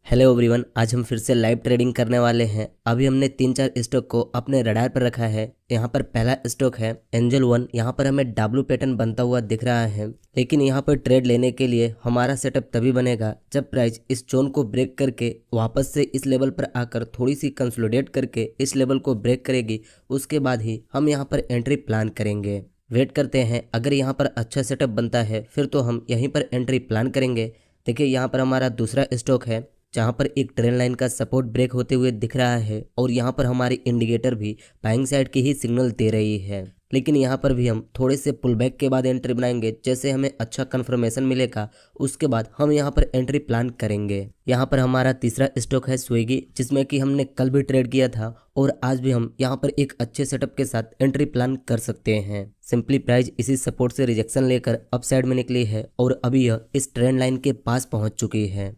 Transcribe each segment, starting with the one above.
Hello everyone, आज हम फिर से लाइव ट्रेडिंग करने वाले हैं। अभी हमने 3-4 स्टॉक को अपने रडार पर रखा है। यहाँ पर पहला स्टॉक है एंजल वन। यहाँ पर हमें डब्ल्यू पैटर्न बनता हुआ दिख रहा है, लेकिन यहाँ पर ट्रेड लेने के लिए हमारा सेटअप तभी बनेगा जब प्राइस इस जोन को ब्रेक करके वापस से इस लेवल पर आकर थोड़ी सी कंसोलिडेट करके इस लेवल को ब्रेक करेगी। उसके बाद ही हम यहाँ पर एंट्री प्लान करेंगे। वेट करते हैं, अगर यहाँ पर अच्छा सेटअप बनता है फिर तो हम यहीं पर एंट्री प्लान करेंगे। देखिए, यहाँ पर हमारा दूसरा स्टॉक है जहां पर एक ट्रेंड लाइन का सपोर्ट ब्रेक होते हुए दिख रहा है और यहां पर हमारी इंडिकेटर भी बाइंग साइड की ही सिग्नल दे रही है, लेकिन यहां पर भी हम थोड़े से पुल बैक के बाद एंट्री बनाएंगे। जैसे हमें अच्छा कंफर्मेशन मिलेगा उसके बाद हम यहां पर एंट्री प्लान करेंगे। यहां पर हमारा तीसरा स्टॉक है स्विगी, जिसमें कि हमने कल भी ट्रेड किया था और आज भी हम यहां पर एक अच्छे सेटअप के साथ एंट्री प्लान कर सकते हैं। सिंपली प्राइस इसी सपोर्ट से रिजेक्शन लेकर अप साइड में निकली है और अभी यह इस ट्रेंड लाइन के पास पहुंच चुकी है।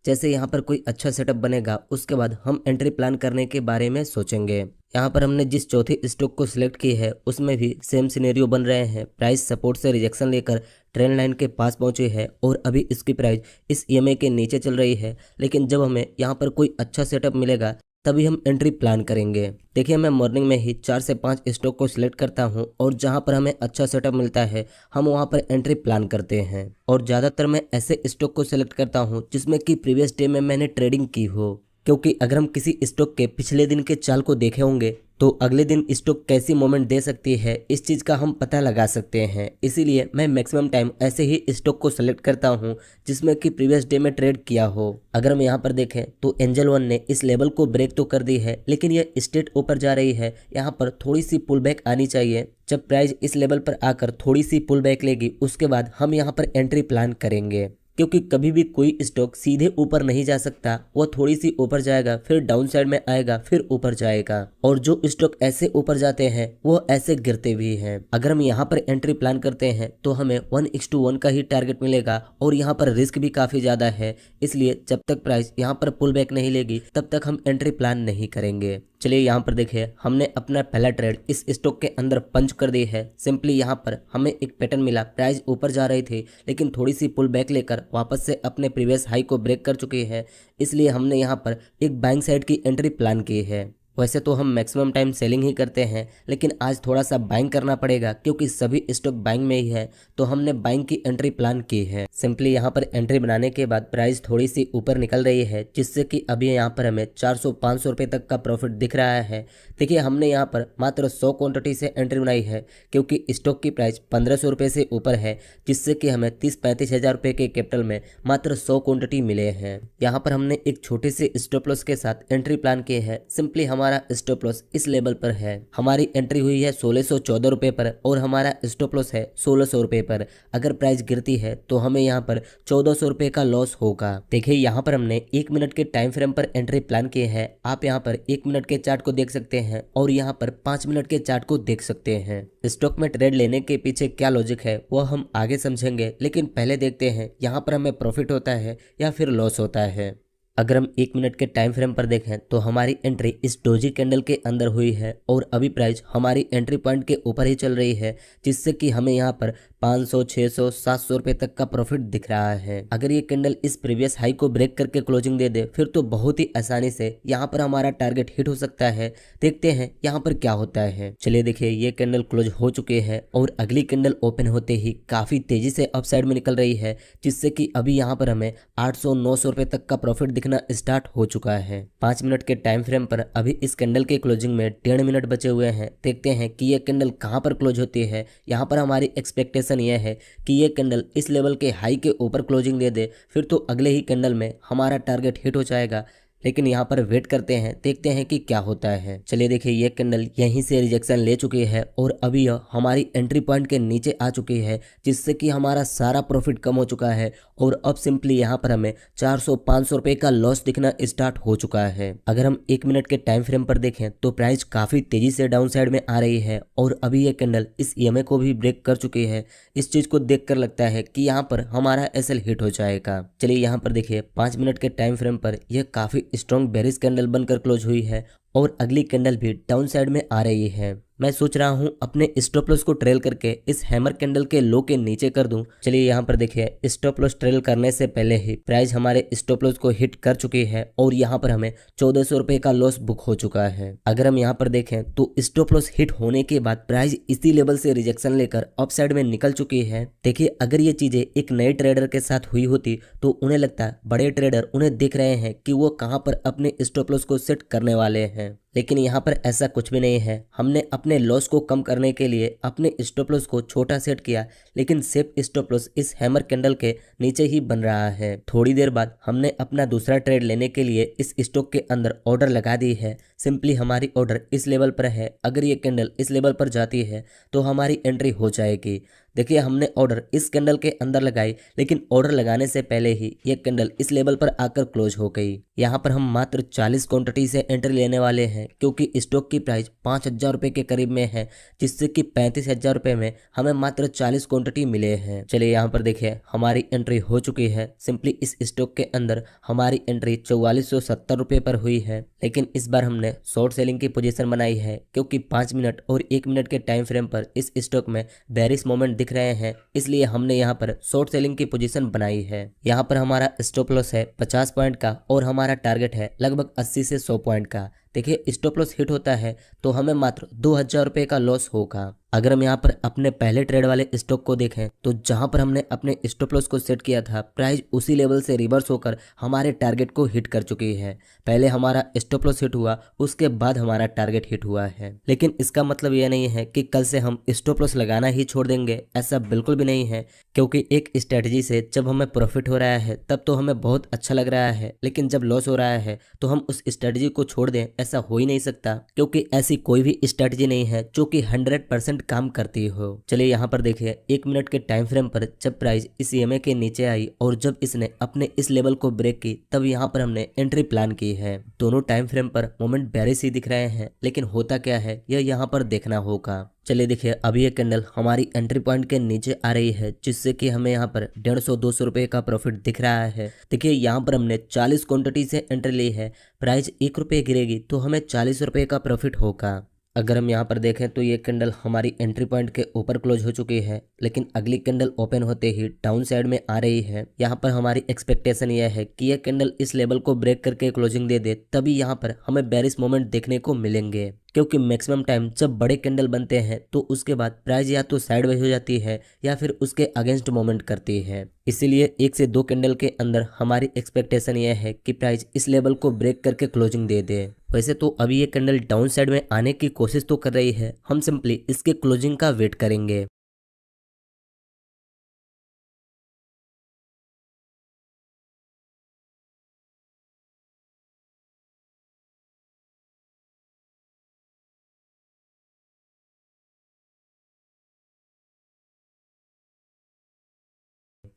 जैसे यहाँ पर कोई अच्छा सेटअप बनेगा उसके बाद हम एंट्री प्लान करने के बारे में सोचेंगे। यहाँ पर हमने जिस चौथी स्टॉक को सिलेक्ट की है उसमें भी सेम सिनेरियो बन रहे हैं। प्राइस सपोर्ट से रिजेक्शन लेकर ट्रेंड लाइन के पास पहुंची है और अभी इसकी प्राइस इस ईएमए के नीचे चल रही है, लेकिन जब हमें यहाँ पर कोई अच्छा सेटअप मिलेगा तभी हम एंट्री प्लान करेंगे। देखिए, मैं मॉर्निंग में ही 4 से 5 स्टॉक को सिलेक्ट करता हूं और जहां पर हमें अच्छा सेटअप मिलता है हम वहां पर एंट्री प्लान करते हैं। और ज़्यादातर मैं ऐसे स्टॉक को सिलेक्ट करता हूं जिसमें कि प्रीवियस डे में मैंने ट्रेडिंग की हो, क्योंकि अगर हम किसी स्टॉक के पिछले दिन के चाल को देखे होंगे तो अगले दिन स्टॉक कैसी मोमेंट दे सकती है इस चीज़ का हम पता लगा सकते हैं। इसीलिए मैं मैक्सिमम टाइम ऐसे ही स्टॉक को सेलेक्ट करता हूं जिसमें कि प्रीवियस डे में ट्रेड किया हो। अगर हम यहाँ पर देखें तो एंजल वन ने इस लेवल को ब्रेक तो कर दी है, लेकिन यह स्ट्रेट ऊपर जा रही है। यहाँ पर थोड़ी सी पुल बैक आनी चाहिए। जब प्राइस इस लेवल पर आकर थोड़ी सी पुल बैक लेगी उसके बाद हम यहाँ पर एंट्री प्लान करेंगे, क्योंकि कभी भी कोई स्टॉक सीधे ऊपर नहीं जा सकता। वो थोड़ी सी ऊपर जाएगा, फिर डाउन साइड में आएगा, फिर ऊपर जाएगा। और जो स्टॉक ऐसे ऊपर जाते हैं वो ऐसे गिरते भी हैं। अगर हम यहाँ पर एंट्री प्लान करते हैं तो हमें 1:1 का ही टारगेट मिलेगा और यहाँ पर रिस्क भी काफी ज्यादा है। इसलिए जब तक प्राइस यहाँ पर पुल बैक नहीं लेगी तब तक हम एंट्री प्लान नहीं करेंगे। चलिए, यहाँ पर देखिए, हमने अपना पहला ट्रेड इस स्टॉक के अंदर पंच कर दी है। सिंपली यहाँ पर हमें एक पैटर्न मिला, प्राइस ऊपर जा रही थी लेकिन थोड़ी सी पुल बैक लेकर वापस से अपने प्रीवियस हाई को ब्रेक कर चुकी है। इसलिए हमने यहाँ पर एक बाइंग साइड की एंट्री प्लान की है। वैसे तो हम मैक्सिमम टाइम सेलिंग ही करते हैं, लेकिन आज थोड़ा सा बाइंग करना पड़ेगा क्योंकि सभी स्टॉक बाइंग में ही है, तो हमने बाइंग की एंट्री प्लान की है। सिंपली यहाँ पर एंट्री बनाने के बाद प्राइस थोड़ी सी ऊपर निकल रही है, जिससे कि अभी यहाँ पर हमें 400-500 रुपये तक का प्रॉफिट दिख रहा है। देखिए, हमने यहाँ पर मात्र 100 क्वांटिटी से एंट्री बनाई है क्योंकि स्टॉक की प्राइस 1500 रुपये से ऊपर है, जिससे कि हमें 30-35 हज़ार रुपये के कैपिटल में मात्र 100 क्वांटिटी मिले हैं। यहाँ पर हमने एक छोटे से स्टॉप लॉस के साथ एंट्री प्लान की है। सिंपली हमारा स्टॉप लॉस इस लेवल पर है। हमारी एंट्री हुई है 1614 रुपये पर और हमारा स्टॉप लॉस है 1600 रुपये पर। अगर प्राइस गिरती है तो हमें यहाँ पर 1400 रुपये का लॉस होगा। देखिए, यहाँ पर हमने 1 मिनट के टाइम फ्रेम पर एंट्री प्लान की है। आप यहाँ पर 1 मिनट के चार्ट को देख सकते हैं और यहाँ पर 5 मिनट के चार्ट को देख सकते हैं। स्टॉक में ट्रेड लेने के पीछे क्या लॉजिक है वो हम आगे समझेंगे, लेकिन पहले देखते हैं यहाँ पर हमें प्रॉफिट होता है या फिर लॉस होता है। अगर हम 1 मिनट के टाइम फ्रेम पर देखें तो हमारी एंट्री इस डोजी कैंडल के अंदर हुई है और अभी प्राइस हमारी एंट्री पॉइंट के ऊपर ही चल रही है, जिससे कि हमें यहाँ पर 500, 600, 700 रुपये तक का प्रॉफिट दिख रहा है। अगर ये कैंडल इस प्रीवियस हाई को ब्रेक करके क्लोजिंग दे दे फिर तो बहुत ही आसानी से यहाँ पर हमारा टारगेट हिट हो सकता है। देखते हैं यहाँ पर क्या होता है। चलिए देखिए, ये कैंडल क्लोज हो चुके हैं और अगली कैंडल ओपन होते ही काफी तेजी से अप साइड में निकल रही है, जिससे कि अभी यहाँ पर हमें 800-900 रुपये तक का प्रॉफिट दिखना स्टार्ट हो चुका है। 5 मिनट के टाइम फ्रेम पर अभी इस कैंडल के क्लोजिंग में 1.5 मिनट बचे हुए हैं। देखते हैं कि ये कैंडल कहां पर क्लोज होती है। यहाँ पर हमारी एक्सपेक्टेशन ये है कि ये कैंडल इस लेवल के हाई के ऊपर क्लोजिंग दे दे, फिर तो अगले ही कैंडल में हमारा टारगेट हिट हो जाएगा। लेकिन यहाँ पर वेट करते हैं, देखते हैं कि क्या होता है। चलिए देखिए, ये कैंडल यहीं से रिजेक्शन ले चुकी है और अभी यह हमारी एंट्री पॉइंट के नीचे आ चुकी है, जिससे कि हमारा सारा प्रॉफिट कम हो चुका है और अब सिंपली यहाँ पर हमें 400-500 रुपये का लॉस दिखना स्टार्ट हो चुका है। अगर हम 1 मिनट के टाइम फ्रेम पर देखें तो प्राइस काफी तेजी से डाउन साइड में आ रही है और अभी ये कैंडल इस ईएमए को भी ब्रेक कर चुकी है। इस चीज को देखकर लगता है कि यहाँ पर हमारा एसएल हिट हो जाएगा। चलिए यहाँ पर देखिए, 5 मिनट के टाइम फ्रेम पर यह काफी स्ट्रॉन्ग बेरिश कैंडल बनकर क्लोज हुई है और अगली कैंडल भी डाउन साइड में आ रही है। मैं सोच रहा हूँ अपने स्टॉप लॉस को ट्रेल करके इस हैमर कैंडल के लो के नीचे कर दूं। चलिए यहाँ पर देखिए, स्टॉप लॉस ट्रेल करने से पहले ही प्राइस हमारे स्टॉप लॉस को हिट कर चुकी है और यहाँ पर हमें 1400 रुपए का लॉस बुक हो चुका है। अगर हम यहाँ पर देखें तो स्टॉप लॉस हिट होने के बाद प्राइस इसी लेवल से रिजेक्शन लेकर अप साइड में निकल चुकी है। देखिए, अगर ये चीजें एक नए ट्रेडर के साथ हुई होती तो उन्हें लगता है बड़े ट्रेडर उन्हें देख रहे हैं कि वो कहां पर अपने स्टॉप लॉस को सेट करने वाले हैं, लेकिन यहाँ पर ऐसा कुछ भी नहीं है। हमने अपने लॉस को कम करने के लिए अपने स्टॉप लॉस को छोटा सेट किया, लेकिन सेफ स्टॉप लॉस इस हैमर कैंडल के नीचे ही बन रहा है। थोड़ी देर बाद हमने अपना दूसरा ट्रेड लेने के लिए इस स्टॉक के अंदर ऑर्डर लगा दी है। सिंपली हमारी ऑर्डर इस लेवल पर है, अगर ये कैंडल इस लेवल पर जाती है तो हमारी एंट्री हो जाएगी। देखिए, हमने ऑर्डर इस कैंडल के अंदर लगाई, लेकिन ऑर्डर लगाने से पहले ही ये कैंडल इस लेवल पर आकर क्लोज हो गई। यहाँ पर हम मात्र 40 क्वांटिटी से एंट्री लेने वाले हैं, क्योंकि स्टॉक की प्राइस 5000 रुपए के करीब में है, जिससे कि 35,000 रुपए में हमें मात्र 40 क्वांटिटी मिले हैं। चलिए यहाँ पर देखिए, हमारी एंट्री हो चुकी है। सिंपली इस स्टॉक के अंदर हमारी एंट्री 4470 रुपए पर हुई है, लेकिन इस बार हमने शॉर्ट सेलिंग की पोजीशन बनाई है, क्योंकि 5 मिनट और 1 मिनट के टाइम फ्रेम पर इस स्टॉक में बेरिश मोमेंट दिख रहे हैं, इसलिए हमने यहाँ पर शॉर्ट सेलिंग की पोजीशन बनाई है। यहाँ पर हमारा स्टॉप लॉस है 50 पॉइंट का और हमारा टारगेट है लगभग 80 से 100 पॉइंट का। देखिए, स्टॉप लॉस हिट होता है तो हमें मात्र 2000 रुपए का लॉस होगा। अगर हम यहाँ पर अपने पहले ट्रेड वाले स्टॉक को देखें तो जहां पर हमने अपने स्टॉप लॉस को सेट किया था, प्राइस उसी लेवल से रिवर्स होकर हमारे टारगेट को हिट कर चुकी है। पहले हमारा स्टॉप लॉस हिट हुआ, उसके बाद हमारा टारगेट हिट हुआ है। लेकिन इसका मतलब यह नहीं है कि कल से हम स्टॉप लॉस लगाना ही छोड़ देंगे, ऐसा बिल्कुल भी नहीं है। क्योंकि एक स्ट्रेटजी से जब हमें प्रॉफिट हो रहा है तब तो हमें बहुत अच्छा लग रहा है, लेकिन जब लॉस हो रहा है तो हम उस स्ट्रेटजी को छोड़ दें, ऐसा हो ही नहीं सकता। क्योंकि ऐसी कोई भी स्ट्रेटजी नहीं है जो कि 100% काम करती हो। चलिए यहाँ पर देखिए, 1 मिनट के टाइम फ्रेम पर जब प्राइस इस ईएमए के नीचे आई और जब इसने अपने इस लेवल को ब्रेक की, तब यहाँ पर हमने एंट्री प्लान की है। दोनों टाइम फ्रेम पर मोमेंट बेरिश ही दिख रहे हैं, लेकिन होता क्या है यह यहाँ पर देखना होगा। चलिए देखिए, अभी ये कैंडल हमारी एंट्री पॉइंट के नीचे आ रही है, जिससे कि हमें यहाँ पर 150-200 रुपए का प्रॉफिट दिख रहा है। देखिए, यहाँ पर हमने 40 क्वांटिटी से एंट्री ली है। प्राइस 1 रुपये गिरेगी तो हमें 40 रुपए का प्रॉफिट होगा। अगर हम यहाँ पर देखें तो ये कैंडल हमारी एंट्री पॉइंट के ऊपर क्लोज हो चुकी है, लेकिन अगली कैंडल ओपन होते ही डाउन साइड में आ रही है। यहाँ पर हमारी एक्सपेक्टेशन यह है कि यह कैंडल इस लेवल को ब्रेक करके क्लोजिंग दे दे, तभी यहाँ पर हमें बेरिश मोमेंट देखने को मिलेंगे। क्योंकि मैक्सिमम टाइम जब बड़े कैंडल बनते हैं तो उसके बाद प्राइस या तो साइडवेज हो जाती है या फिर उसके अगेंस्ट मोमेंट करती है। इसीलिए 1 से 2 कैंडल के अंदर हमारी एक्सपेक्टेशन यह है कि प्राइस इस लेवल को ब्रेक करके क्लोजिंग दे दे। वैसे तो अभी ये कैंडल डाउन साइड में आने की कोशिश तो कर रही है, हम सिंपली इसके क्लोजिंग का वेट करेंगे।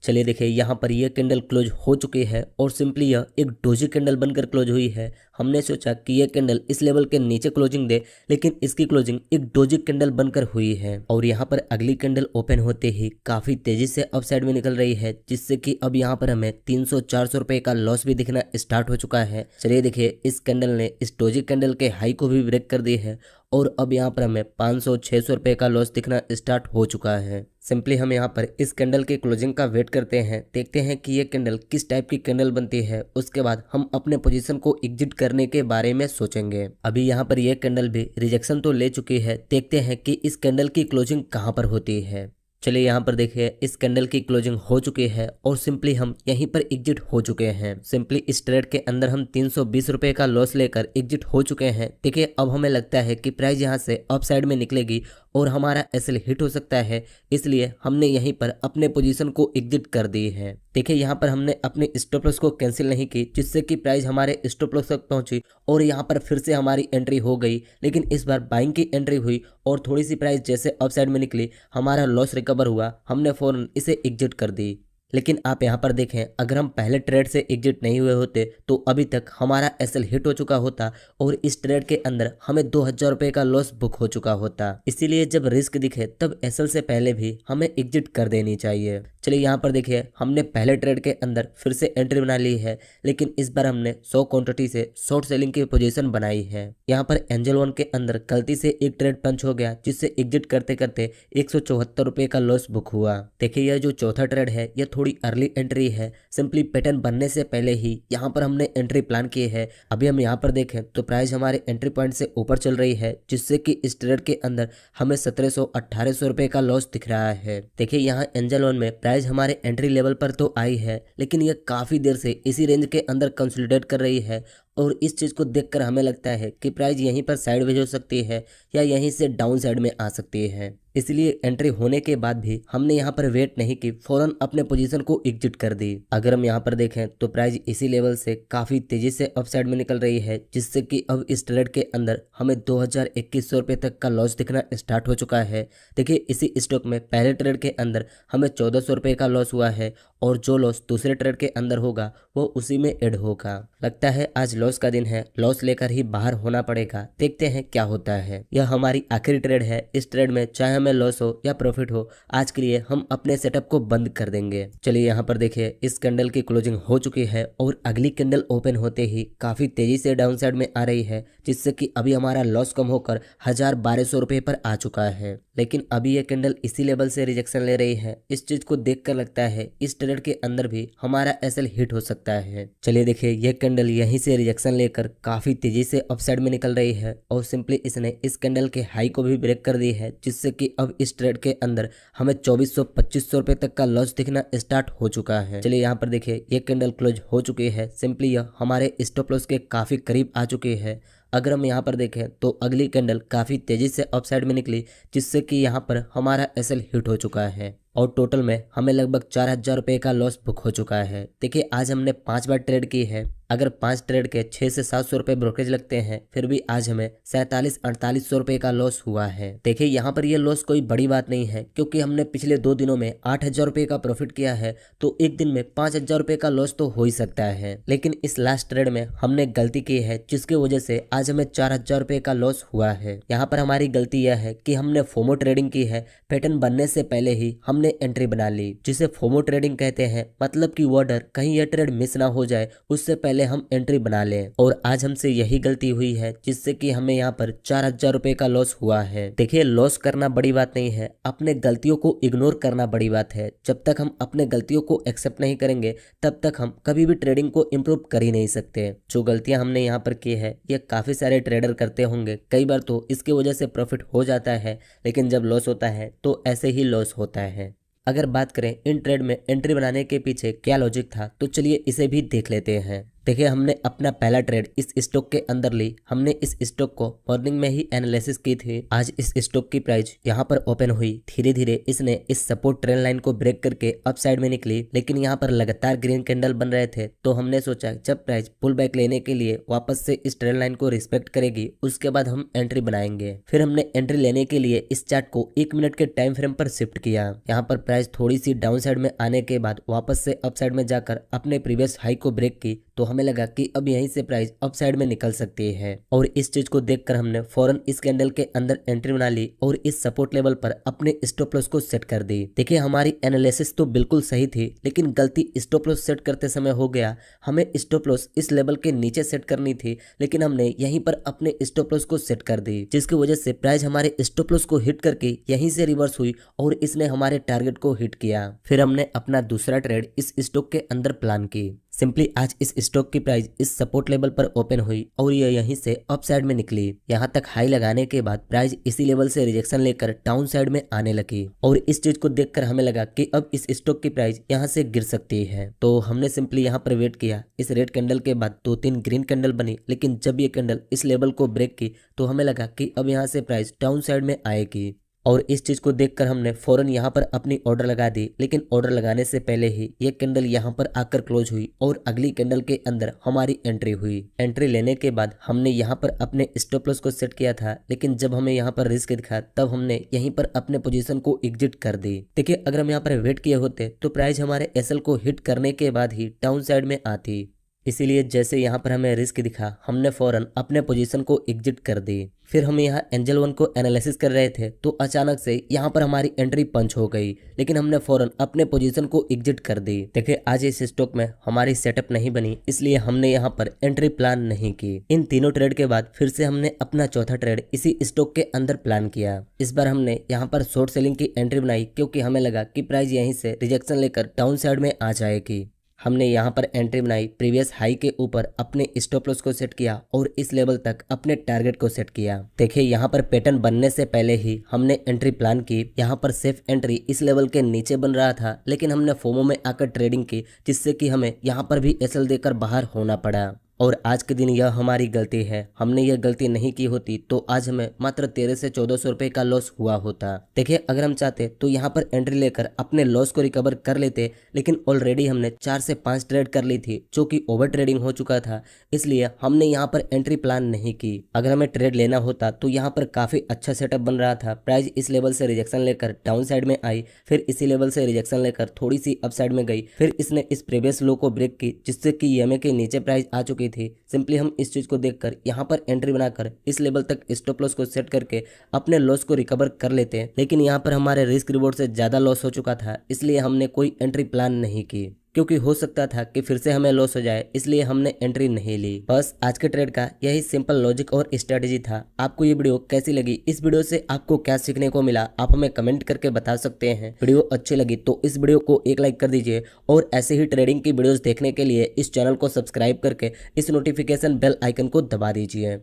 चलिए देखिए, यहाँ पर यह कैंडल क्लोज हो चुकी है और सिंपली यह एक डोजी कैंडल बनकर क्लोज हुई है। हमने सोचा कि यह कैंडल इस लेवल के नीचे क्लोजिंग दे, लेकिन इसकी क्लोजिंग एक डोजी कैंडल बनकर हुई है। और यहाँ पर अगली कैंडल ओपन होते ही काफी तेजी से अप साइड में निकल रही है, जिससे कि अब यहाँ पर हमें 300-400 रुपए का लॉस भी दिखना स्टार्ट हो चुका है। चलिए देखिए, इस कैंडल ने इस डोजी कैंडल के हाई को भी ब्रेक कर दी है और अब यहाँ पर हमें 500-600 रुपए का लॉस दिखना स्टार्ट हो चुका है। सिंपली हम यहाँ पर इस कैंडल के क्लोजिंग का वेट करते हैं, देखते हैं कि ये कैंडल किस टाइप की कैंडल बनती है। उसके बाद हम अपने पोजीशन को एग्जिट करने के बारे में सोचेंगे। अभी यहाँ पर ये कैंडल भी रिजेक्शन तो ले चुकी है, देखते हैं कि इस कैंडल की क्लोजिंग कहाँ पर होती है। चलिए यहाँ पर देखिए, इस कैंडल की क्लोजिंग हो चुकी है और सिंपली हम यहीं पर एग्जिट हो चुके हैं। सिंपली इस ट्रेड के अंदर हम 320 रुपए का लॉस लेकर एग्जिट हो चुके हैं। देखिए, अब हमें लगता है कि प्राइस यहाँ से अप साइड में निकलेगी और हमारा एसएल हिट हो सकता है, इसलिए हमने यहीं पर अपने पोजीशन को एग्जिट कर दी है। देखिए, यहाँ पर हमने अपने स्टॉप लॉस को कैंसिल नहीं की, जिससे कि प्राइस हमारे स्टॉप लॉस तक पहुंची और यहाँ पर फिर से हमारी एंट्री हो गई, लेकिन इस बार बाइंग की एंट्री हुई और थोड़ी सी प्राइस जैसे अप साइड में निकली, हमारा लॉस रिकवर हुआ, हमने फौरन इसे एग्जिट कर दी। लेकिन आप यहाँ पर देखें, अगर हम पहले ट्रेड से एग्जिट नहीं हुए होते तो अभी तक हमारा एसएल हिट हो चुका होता और इस ट्रेड के अंदर हमें 2000 रुपए का लॉस बुक हो चुका होता। इसीलिए जब रिस्क दिखे तब एसएल से पहले भी हमें एग्जिट कर देनी चाहिए। चलिए यहाँ पर देखिए, हमने पहले ट्रेड के अंदर फिर से एंट्री बना ली है, लेकिन इस बार हमने 100 क्वांटिटी से शॉर्ट सेलिंग की पोजीशन बनाई है। यहाँ पर एंजल वन के अंदर गलती से एक ट्रेड पंच हो गया, जिससे एग्जिट करते करते 174 रुपए का लॉस बुक हुआ। देखिए यह जो चौथा ट्रेड है यह थोड़ी अर्ली एंट्री है। सिंपली पैटर्न बनने से पहले ही यहाँ पर हमने एंट्री प्लान की है। अभी हम यहाँ पर देखें तो प्राइस हमारे एंट्री पॉइंट से ऊपर चल रही है, जिससे कि इस ट्रेड के अंदर हमें 1700-1800 रुपए का लॉस दिख रहा है। देखिए यहाँ एंजल वन में प्राइस हमारे एंट्री लेवल पर तो आई है, लेकिन यह काफी देर से इसी रेंज के अंदर कंसोलिडेट कर रही है और इस चीज को देखकर हमें लगता है कि प्राइस यहीं पर साइडवेज हो सकती है या यहीं से डाउन साइड में आ सकती है। इसलिए एंट्री होने के बाद भी हमने यहाँ पर वेट नहीं की, फौरन अपने पोजीशन को एग्जिट कर दी। अगर हम यहाँ पर देखें तो प्राइस इसी लेवल से काफी तेजी से अप साइड में निकल रही है, जिससे कि अब इस ट्रेड के अंदर हमें 2100 रुपए तक का लॉस दिखना स्टार्ट हो चुका है। देखिए इसी स्टॉक में पहले ट्रेड के अंदर हमें 1400 रुपए का लॉस हुआ है और जो लॉस दूसरे ट्रेड के अंदर होगा वो उसी में ऐड होगा। लगता है आज लॉस का दिन है, लॉस लेकर ही बाहर होना पड़ेगा। देखते हैं क्या होता है। यह हमारी आखिरी ट्रेड है। इस ट्रेड में चाहे हमें लॉस हो या प्रॉफिट हो, आज के लिए हम अपने सेटअप को बंद कर देंगे। चलिए यहाँ पर देखिए, इस कैंडल की क्लोजिंग हो चुकी है और अगली कैंडल ओपन होते ही काफी तेजी से डाउन साइड में आ रही है, जिससे कि अभी हमारा लॉस कम होकर 1200 रुपए पर आ चुका है। लेकिन अभी यह कैंडल इसी लेवल से रिजेक्शन ले रही है। इस चीज को देखकर लगता है इस ट्रेड के अंदर भी हमारा एसएल हिट हो सकता है। चलिए देखिए, यह कैंडल यहीं से रिजेक्शन लेकर काफी तेजी से अपसाइड में निकल रही है और सिंपली इसने इस कैंडल के हाई को भी ब्रेक कर दी है, जिससे कि अब इस ट्रेड के अंदर हमें 2400-2500 रुपए तक का लॉस दिखना स्टार्ट हो चुका है। चलिए यहाँ पर देखिए, ये कैंडल क्लोज हो चुकी है। सिंपली यह हमारे स्टॉप लॉस के काफी करीब आ चुकी है। अगर हम यहाँ पर देखें तो अगली कैंडल काफी तेजी से अपसाइड में निकली, जिससे कि यहाँ पर हमारा एसएल हिट हो चुका है और टोटल में हमें लगभग 4000 रुपए का लॉस बुक हो चुका है। देखिए आज हमने 5 बार ट्रेड की है। अगर 5 ट्रेड के 600 से 700 रुपए ब्रोकरेज लगते हैं, फिर भी आज हमें 4700-4800 रुपए का लॉस हुआ है। देखिए यहाँ पर यह लॉस कोई बड़ी बात नहीं है, क्योंकि हमने पिछले 2 दिनों में 8000 रुपए का प्रॉफिट किया है, तो एक दिन में 5000 रुपए का लॉस तो हो ही सकता है। लेकिन इस लास्ट ट्रेड में हमने गलती की है, जिसकी वजह से आज हमें 4000 रुपए का लॉस हुआ है। यहाँ पर हमारी गलती यह है कि हमने फोमो ट्रेडिंग की है। पैटर्न बनने से पहले ही हमने एंट्री बना ली, जिसे फोमो ट्रेडिंग कहते हैं। मतलब कि वो डर कहीं यह ट्रेड मिस ना हो जाए, उससे पहले हम एंट्री बना लें। और आज हमसे यही गलती हुई है, जिससे कि हमें यहाँ पर 4000 रुपए का लॉस हुआ है। देखिए लॉस करना बड़ी बात नहीं है, अपने गलतियों को इग्नोर करना बड़ी बात है। जब तक हम अपने गलतियों को एक्सेप्ट नहीं करेंगे, तब तक हम कभी भी ट्रेडिंग को इम्प्रूव कर ही नहीं सकते। जो गलतियां हमने यहाँ पर की है, ये काफी सारे ट्रेडर करते होंगे। कई बार तो इसकी वजह से प्रॉफिट हो जाता है, लेकिन जब लॉस होता है तो ऐसे ही लॉस होता है। अगर बात करें इन ट्रेड में एंट्री बनाने के पीछे क्या लॉजिक था, तो चलिए इसे भी देख लेते हैं। देखिए हमने अपना पहला ट्रेड इस स्टॉक के अंदर ली। हमने इस स्टॉक को मॉर्निंग में ही एनालिसिस की थी। आज इस स्टॉक की प्राइस यहाँ पर ओपन हुई। धीरे धीरे इसने इस सपोर्ट ट्रेंड लाइन को ब्रेक करके अप साइड में निकली, लेकिन यहाँ पर लगातार ग्रीन कैंडल बन रहे थे। तो हमने सोचा जब प्राइस पुल बैक लेने के लिए वापस से इस ट्रेंड लाइन को रिस्पेक्ट करेगी, उसके बाद हम एंट्री बनाएंगे। फिर हमने एंट्री लेने के लिए इस चार्ट को 1 मिनट के टाइम फ्रेम पर शिफ्ट किया। यहाँ पर प्राइस थोड़ी सी डाउन साइड में आने के बाद वापस से अप साइड में जाकर अपने प्रीवियस हाई को ब्रेक की, तो हमें लगा कि अब यहीं से प्राइस अप साइड में निकल सकती है। और इस चीज को देखकर हमने फौरन इस कैंडल के अंदर एंट्री बना ली और इस सपोर्ट लेवल पर अपने स्टॉप लॉस को सेट कर दी। देखिए हमारी एनालिसिस तो बिल्कुल सही थी, लेकिन गलती स्टॉप लॉस सेट करते समय हो गया। हमें स्टॉप लॉस इस लेवल के नीचे सेट करनी थी, लेकिन हमने यहीं पर अपने स्टॉप लॉस को सेट कर दी, जिसकी वजह से प्राइस हमारे स्टॉप लॉस को हिट करके यहीं से रिवर्स हुई और इसने हमारे टारगेट को हिट किया। फिर हमने अपना दूसरा ट्रेड इस स्टॉक के अंदर प्लान की। सिंपली आज इस स्टॉक की प्राइस इस सपोर्ट लेवल पर ओपन हुई और ये यहीं से अप साइड में निकली। यहाँ तक हाई लगाने के बाद प्राइस इसी लेवल से रिजेक्शन लेकर डाउन साइड में आने लगी और इस चीज को देखकर हमें लगा कि अब इस स्टॉक की प्राइस यहाँ से गिर सकती है। तो हमने सिंपली यहाँ पर वेट किया। इस रेड कैंडल के बाद 2-3 ग्रीन कैंडल बनी, लेकिन जब ये कैंडल इस लेवल को ब्रेक की तो हमें लगा कि अब यहाँ से प्राइस डाउन साइड में आएगी। और इस चीज को देखकर हमने फौरन यहाँ पर अपनी ऑर्डर लगा दी। लेकिन ऑर्डर लगाने से पहले ही ये कैंडल यहाँ पर आकर क्लोज हुई और अगली कैंडल के अंदर हमारी एंट्री हुई। एंट्री लेने के बाद हमने यहाँ पर अपने स्टॉप लॉस को सेट किया था, लेकिन जब हमें यहाँ पर रिस्क दिखा तब हमने यहीं पर अपने पोजीशन को एग्जिट कर दी। देखिए, अगर हम यहाँ पर वेट किए होते तो प्राइस हमारे एसएल को हिट करने के बाद ही डाउन साइड में आती। इसीलिए जैसे यहाँ पर हमें रिस्क दिखा हमने फौरन अपने पोजीशन को एग्जिट कर दी। फिर हम यहाँ एंजल वन को एनालिसिस कर रहे थे तो अचानक से यहाँ पर हमारी एंट्री पंच हो गई, लेकिन हमने फौरन अपने पोजीशन को एग्जिट कर दी। देखिए, आज इस स्टॉक में हमारी सेटअप नहीं बनी, इसलिए हमने यहाँ पर एंट्री प्लान नहीं की। इन तीनों ट्रेड के बाद फिर से हमने अपना चौथा ट्रेड इसी स्टॉक के अंदर प्लान किया। इस बार हमने यहाँ पर शॉर्ट सेलिंग की एंट्री बनाई क्योंकि हमें लगा कि प्राइस यहीं से रिजेक्शन लेकर डाउन साइड में आ जाएगी। हमने यहाँ पर एंट्री बनाई, प्रीवियस हाई के ऊपर अपने स्टॉप लॉस को सेट किया और इस लेवल तक अपने टारगेट को सेट किया। देखिए, यहाँ पर पैटर्न बनने से पहले ही हमने एंट्री प्लान की। यहाँ पर सेफ एंट्री इस लेवल के नीचे बन रहा था, लेकिन हमने फोमो में आकर ट्रेडिंग की, जिससे कि हमें यहाँ पर भी एसएल देकर बाहर होना पड़ा। और आज के दिन यह हमारी गलती है। हमने यह गलती नहीं की होती तो आज हमें मात्र 1300 से 1400 रुपए का लॉस हुआ होता। देखिए, अगर हम चाहते तो यहाँ पर एंट्री लेकर अपने लॉस को रिकवर कर लेते, लेकिन ऑलरेडी हमने 4 से 5 ट्रेड कर ली थी जो कि ओवर ट्रेडिंग हो चुका था, इसलिए हमने यहाँ पर एंट्री प्लान नहीं की। अगर हमें ट्रेड लेना होता तो यहाँ पर काफी अच्छा सेटअप बन रहा था। प्राइस इस लेवल से रिजेक्शन लेकर डाउन साइड में आई, फिर इसी लेवल से रिजेक्शन लेकर थोड़ी सी अप साइड में गई, फिर इसने इस प्रीवियस लो को ब्रेक की, जिससे कि ईएमए के नीचे प्राइस आ चुकी थी। सिंपली हम इस चीज को देखकर यहाँ पर एंट्री बनाकर इस लेवल तक स्टॉप लॉस को सेट करके अपने लॉस को रिकवर कर लेते हैं, लेकिन यहाँ पर हमारे रिस्क रिवॉर्ड से ज्यादा लॉस हो चुका था, इसलिए हमने कोई एंट्री प्लान नहीं की क्योंकि हो सकता था कि फिर से हमें लॉस हो जाए, इसलिए हमने एंट्री नहीं ली। बस आज के ट्रेड का यही सिंपल लॉजिक और स्ट्रेटेजी था। आपको ये वीडियो कैसी लगी? इस वीडियो से आपको क्या सीखने को मिला आप हमें कमेंट करके बता सकते हैं। वीडियो अच्छी लगी तो इस वीडियो को एक लाइक कर दीजिए और ऐसे ही ट्रेडिंग की वीडियोस देखने के लिए इस चैनल को सब्सक्राइब करके इस नोटिफिकेशन बेल आइकन को दबा दीजिए।